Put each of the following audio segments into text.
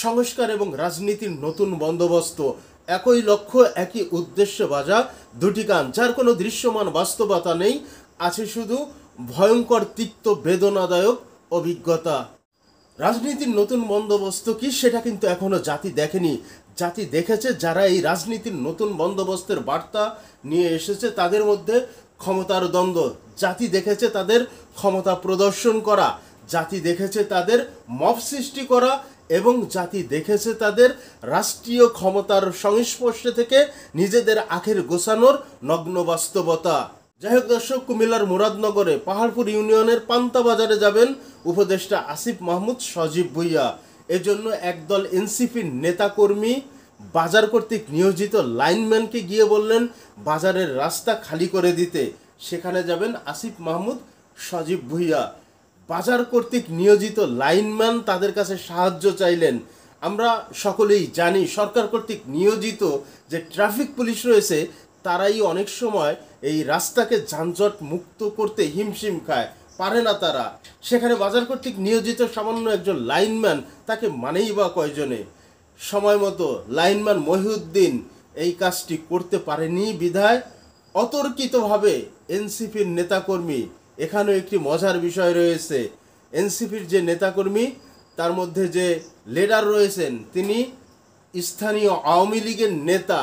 সংস্কার এবং রাজনীতির নতুন বন্দোবস্ত, একই লক্ষ্য একই উদ্দেশ্যে বাজা দুটি গান, যার কোনো দৃশ্যমান বাস্তবতা নেই, আছে শুধু ভয়ঙ্কর তিক্ত বেদনাদায়ক অভিজ্ঞতা। রাজনীতির নতুন বন্দোবস্ত কি সেটা কিন্তু এখনো জাতি দেখেনি। জাতি দেখেছে যারা এই রাজনীতির নতুন বন্দোবস্তের বার্তা নিয়ে এসেছে তাদের মধ্যে ক্ষমতার দ্বন্দ্ব। জাতি দেখেছে তাদের ক্ষমতা প্রদর্শন করা, জাতি দেখেছে তাদের মব সৃষ্টি করা, এবং জাতি দেখেছে তাদের রাষ্ট্রীয় ক্ষমতার সংস্পর্শে থেকে নিজেদের আখের গোছানোর নগ্ন বাস্তবতা। যাই হোক দর্শক, কুমিল্লার মুরাদনগরে পাহাড়পুর ইউনিয়নের পান্তা বাজারে যাবেন উপদেষ্টা আসিফ মাহমুদ সজীব ভুঁইয়া। এজন্য একদল এনসিপির নেতাকর্মী বাজার কর্তৃক নিয়োজিত লাইনম্যানকে গিয়ে বললেন বাজারের রাস্তা খালি করে দিতে। সেখানে যাবেন আসিফ মাহমুদ সজীব ভুঁইয়া। বাজার কর্তৃক নিয়োজিত লাইনম্যান তাদের কাছে সাহায্য চাইলেন। আমরা সকলেই জানি সরকার কর্তৃক নিয়োজিত যে ট্রাফিক পুলিশ রয়েছে তারাই অনেক সময় এই রাস্তাকে যানজট মুক্ত করতে হিমশিম খায়, পারে না তারা। সেখানে বাজার কর্তৃক নিয়োজিত সামান্য একজন লাইনম্যান, তাকে মানেই বা কয়জনে? সময় মতো লাইনম্যান মহিউদ্দিন এই কাজটি করতে পারেনি বিধায় অতর্কিতভাবে এনসিপির নেতাকর্মী, এখানেও একটি মজার বিষয় রয়েছে, এনসিপির যে নেতাকর্মী তার মধ্যে যে লিডার রয়েছেন তিনি স্থানীয় আওয়ামী লীগের নেতা,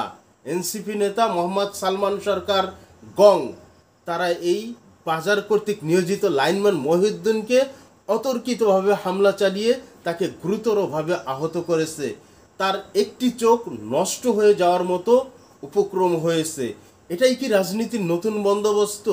এনসিপি নেতা মোহাম্মদ সালমান সরকার গং। তারা এই বাজার কর্তৃক নিয়োজিত লাইনম্যান মহিউদ্দিনকে অতর্কিতভাবে হামলা চালিয়ে তাকে গুরুতরভাবে আহত করেছে। তার একটি চোখ নষ্ট হয়ে যাওয়ার মতো উপক্রম হয়েছে। এটাই কি রাজনীতির নতুন বন্দোবস্ত?